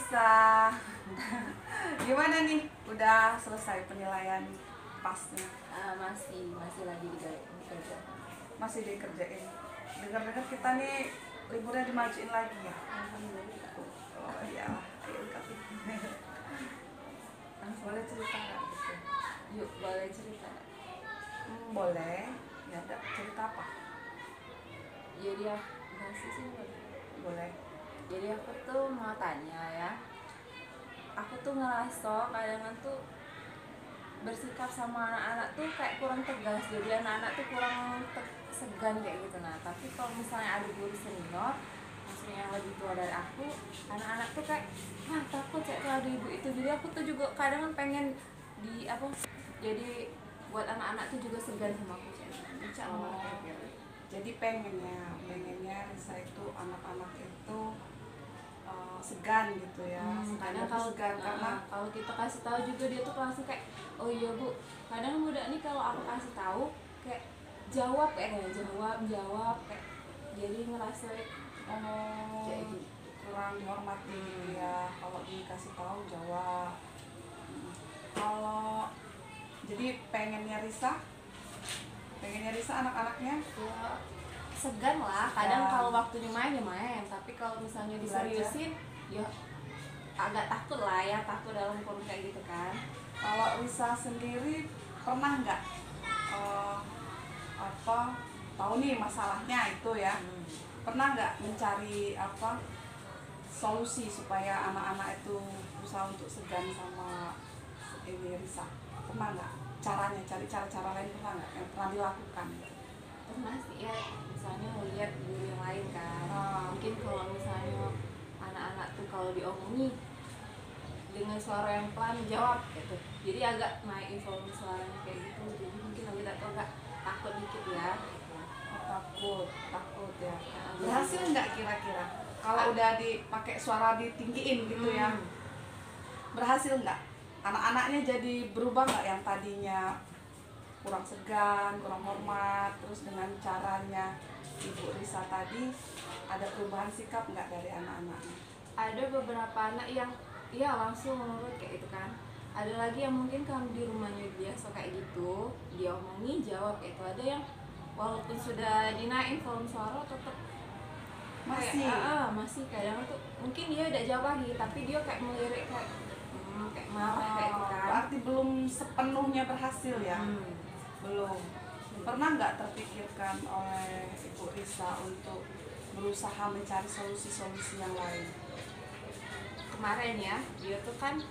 Risa. Gimana nih? Udah selesai penilaian pasnya? Masih lagi dikerja. Masih dikerjain. Dengar-dengar kita nih liburnya dimajuin lagi ya? Alhamdulillah. Oh iya, ayo ungkapin. Boleh cerita nggak gitu? Yuk, boleh cerita. Boleh. Ya udah, cerita apa? Jadi masih sih boleh. Boleh. Jadi aku tuh mau tanya ya. Aku tuh ngerasa kadang tuh bersikap sama anak-anak tuh kayak kurang tegas. Jadi anak-anak tuh kurang segan kayak gitu. Nah, tapi kalau misalnya ada guru senior, maksudnya yang lebih tua dari aku, anak-anak tuh kayak takut kayak kalau ada ibu itu. Jadi aku tuh juga kadang kan pengen jadi buat anak-anak tuh juga segan sama aku kayak gitu. Jadi pengennya Risa itu anak-anak itu segan gitu ya. Kadang kalau karena kalau kita kasih tahu juga dia tuh langsung kayak oh iya bu. Kadang muda nih kalau aku kasih tahu kayak jawab kayak kayak jadi ngerasa kayak gitu. kurang dihormati gitu ya. Kalau dikasih tahu jawab. Kalau jadi pengennya Risa anak-anaknya Ya segan lah. Kadang kalau waktunya main ya main, tapi kalau misalnya diseriusin ya agak takut lah ya, takut dalam kurung kayak gitu kan. Kalau Risa sendiri pernah nggak tahu nih masalahnya itu ya, pernah nggak mencari solusi supaya anak-anak itu berusaha untuk segan sama ini Risa? Pernah nggak cari cara-cara lain, pernah nggak yang pernah dilakukan? Pernah sih ya, misalnya ngeliat guru yang lain kan. Mungkin kalau misalnya anak-anak tuh kalau diomongin dengan suara yang pelan jawab gitu, jadi agak naik volume suaranya kayak gitu. Jadi mungkin agak takut dikit ya gitu. Takut ya. Berhasil nggak kira-kira kalau udah dipakai suara ditinggiin gitu ya? Berhasil nggak? Anak-anaknya jadi berubah nggak, yang tadinya kurang segan, kurang hormat, terus dengan caranya Ibu Risa tadi ada perubahan sikap nggak dari anak-anaknya? Ada beberapa anak yang iya langsung menurut kayak itu kan. Ada lagi yang mungkin kalau di rumahnya biasa kayak gitu, dia omongin jawab kayak itu. Ada yang walaupun sudah dinaikin volume suara tetap masih kadang tuh mungkin dia udah jawab lagi tapi dia kayak melirik kayak marah kayak gitu kan. Berarti belum sepenuhnya berhasil ya? Belum. Pernah nggak terpikirkan oleh Ibu Risa untuk berusaha mencari solusi-solusi yang lain? Kemarin ya, dia tuh kan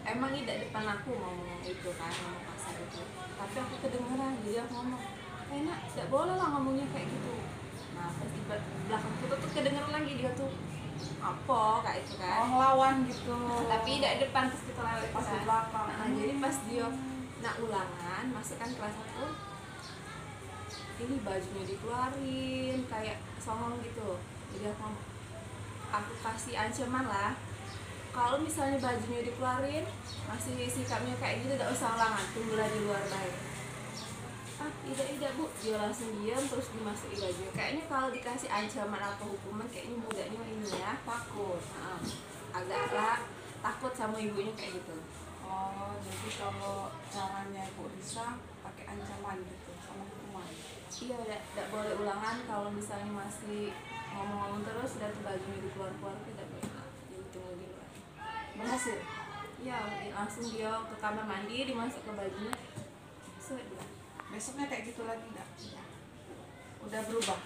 emang tidak depan aku ngomong itu kan, ngomong kasar itu. Tapi aku kedengeran, jadi aku ngomong, enak, tidak boleh lah ngomongnya kayak gitu. Nah, pas di belakang kita tuh kedengeran lagi dia tuh apa kayak itu kan. Ngelawan gitu. Tapi tidak depan, pas kita lewat Pas di belakang. Jadi pas dia nak ulangan, masukkan kelas 1, ini bajunya dikeluarin kayak songong gitu. Jadi aku kasih ancaman lah, kalau misalnya bajunya dikeluarin masih sikapnya kayak gitu, tidak usah ulangan, tunggulah di luar baik. Tidak bu, dia langsung diam terus dimasukin baju. Kayaknya kalau dikasih ancaman atau hukuman kayaknya mudanya ini ya takut, agaklah takut sama ibunya kayak gitu. Oh, jadi kalau caranya Ibu Risa pakai ancaman gitu sama hukuman? Iya, tidak boleh ulangan. Kalau misalnya masih ngomong-ngomong terus, sudah tuh bajunya dikeluar-keluar, tidak boleh lah, jadi tunggu di luar. Berhasil? Iya, langsung dia ke kamar mandi, dimasuk ke bajunya, sudah. Besoknya kayak gitu lagi enggak? Udah berubah?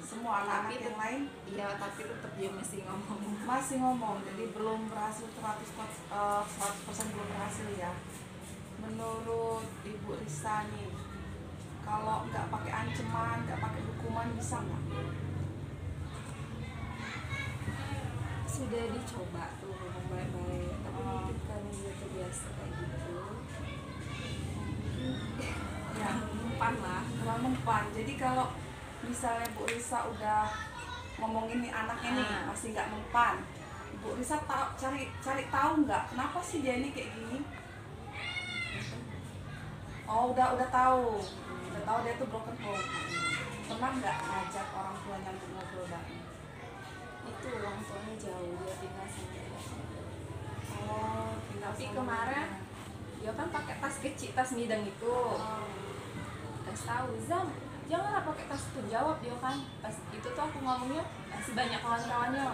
Semua anak-anak yang lain? Iya, tapi tetap dia masih ngomong. Masih ngomong, jadi belum berhasil 100% belum berhasil ya. Menurut Ibu Risa nih, kalau nggak pakai ancaman, nggak pakai hukuman bisa nggak? Sudah dicoba tuh ngomong baik-baik, tapi mungkin karena dia terbiasa kayak gitu, ya mempan lah. Kurang mempan. Jadi kalau misalnya Bu Risa udah ngomongin nih anaknya nih masih nggak mempan, Bu Risa cari tahu nggak kenapa sih dia ini kayak gini? Oh, udah tahu dia tuh broken home. Pernah nggak ngajak orang tuanya untuk ngobrol bareng? Itu itu orang tuanya jauh, dia tinggal sendiri. Oh, tinggal Tapi sama kemarin ibunya. dia kan pakai tas kecil, tas midang itu. Oh. Kasih tahu Zam, janganlah pakai tas itu, jawab dia kan. Pas itu tuh aku ngomongnya masih banyak kawan-kawannya.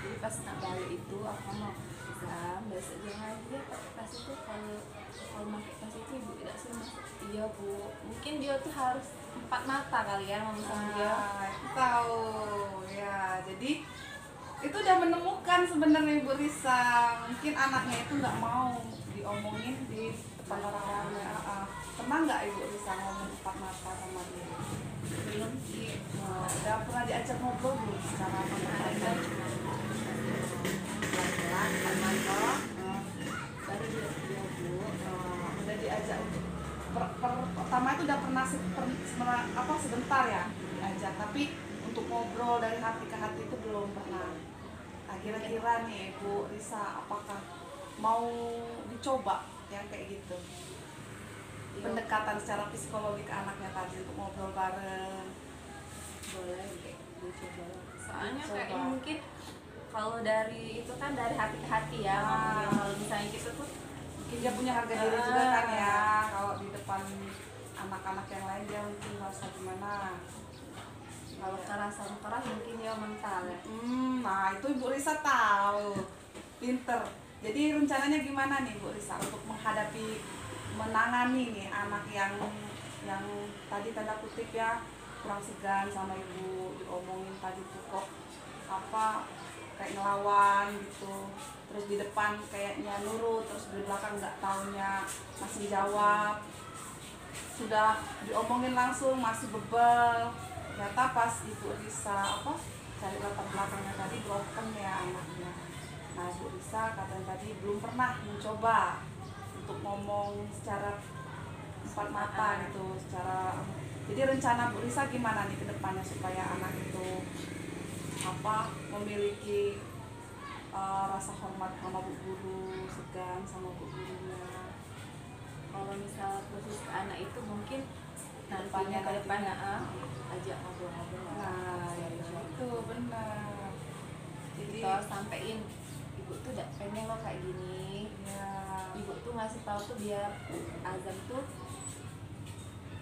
Jadi pas nak balik itu aku ngomong, Zam, besok jangan dia pakai tas itu, kalau pakai tas itu ibu tidak suruh masuk. Iya bu, mungkin dia tuh harus empat mata kali ya ngomong sama dia. Itu tahu ya. Jadi itu udah menemukan sebenarnya Ibu Risa. Mungkin anaknya itu nggak mau diomongin di depan orang lain. Pernah nggak Ibu Risa ngomong empat mata sama dia? Belum sih. Nah, udah pernah diajak ngobrol belum secara Ada pelan-pelan, pelan-pelan, baru dia bu. udah diajak untuk pertama itu udah pernah sebentar ya diajak, tapi untuk ngobrol dari hati ke hati itu belum pernah. Nah, kira-kira nih Bu Risa, apakah mau dicoba yang kayak gitu, pendekatan secara psikologi ke anaknya tadi untuk ngobrol bareng? Boleh kayak dicoba. Soalnya Coba. kayak mungkin kalau dari itu kan dari hati ke hati ya ngomongnya. Kalau misalnya kita tuh Mungkin dia punya harga diri juga kan ya, kalau di depan anak-anak yang lain dia mungkin merasa gimana. kalau keras mungkin dia mental ya. Nah itu Ibu Risa tahu, pinter. Jadi rencananya gimana nih Bu Risa untuk menangani nih anak yang tadi tanda kutip ya kurang segan sama ibu, diomongin tadi tuh kok apa kayak ngelawan gitu, terus di depan kayaknya nurut, terus di belakang nggak taunya masih jawab, sudah diomongin langsung masih bebel. Ternyata pas Ibu Risa cari latar belakangnya tadi broken ya anaknya. Nah Ibu Risa katanya tadi belum pernah mencoba untuk ngomong secara empat mata gitu, jadi rencana Bu Risa gimana nih ke depannya supaya anak itu memiliki rasa hormat sama bu guru, segan sama bu gurunya. Kalau misal khusus ke anak itu mungkin Depannya nantinya ke depannya nantinya. ajak ngobrol-ngobrol. Nah itu benar. Jadi Kita sampein ibu tuh udah pengen lo kayak gini. ya, Ibu tuh ngasih tahu tuh biar Azam tuh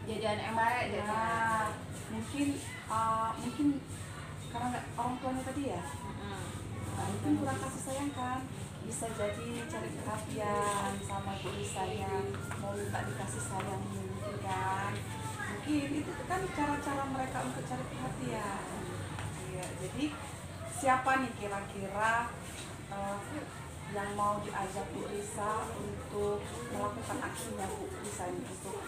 jadi anak yang baik gitu. nah, mungkin karena nggak orang tuanya tadi ya, mungkin kurang kasih sayang kan, bisa jadi cari perhatian sama Bu Risa yang mau minta dikasih sayang mungkin kan, mungkin itu kan cara-cara mereka untuk cari perhatian. Iya, jadi siapa nih kira-kira yang mau diajak Bu Risa untuk melakukan aksinya Bu Risa ini untuk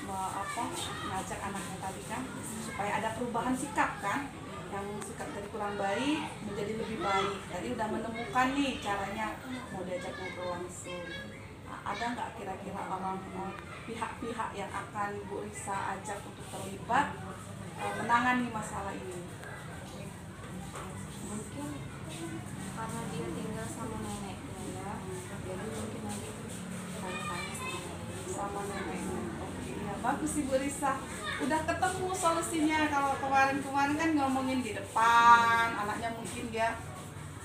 ngajak anaknya tadi kan supaya ada perubahan sikap kan, yang sikap dari kurang baik menjadi lebih baik. Tadi udah menemukan nih caranya, mau diajak ngobrol langsung. Nah, ada nggak kira-kira pihak-pihak yang akan Bu Risa ajak untuk terlibat menangani masalah ini? Mungkin karena dia tinggal sama neneknya ya, jadi mungkin nanti tanya-tanya Sama neneknya. Oke, ya bagus sih Bu Risa. Udah ketemu solusinya. Kalau kemarin-kemarin kan ngomongin di depan, anaknya mungkin dia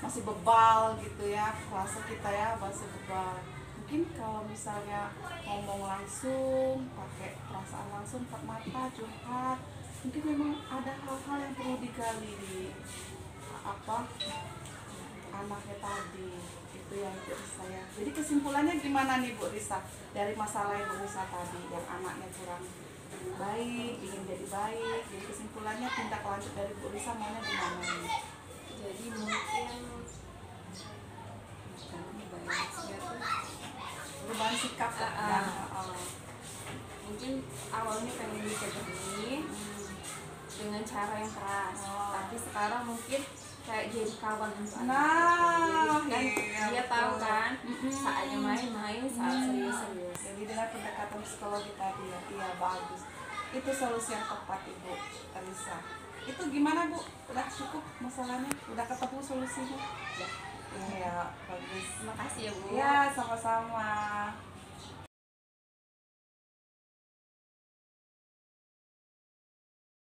masih bebal gitu ya, bahasa kita ya, bahasa bebal. Mungkin kalau misalnya ngomong langsung, pakai perasaan langsung, empat mata, curhat, mungkin memang ada hal-hal yang perlu digali di anaknya tadi. Itu yang Bu Risa ya. Jadi kesimpulannya gimana nih Bu Risa dari masalah yang Bu Risa tadi, yang anaknya kurang baik, ingin jadi baik. Jadi kesimpulannya tindak lanjut dari Bu Risa maunya gimana nih? jadi mungkin Perubahan sikap ya. mungkin awalnya pengen dicegah dengan cara yang keras, tapi sekarang mungkin kayak jadi kawan untuk anak. Nah, Jadi kan iya, dia tahu betul. kan saatnya main-main, saat serius-serius. Jadi dengan pendekatan psikologi tadi ya, iya bagus. Itu solusi yang tepat Ibu Risa. Itu gimana Bu? Udah cukup masalahnya? Udah ketemu solusinya? Iya, bagus. Terima kasih ya Bu. Ya, sama-sama.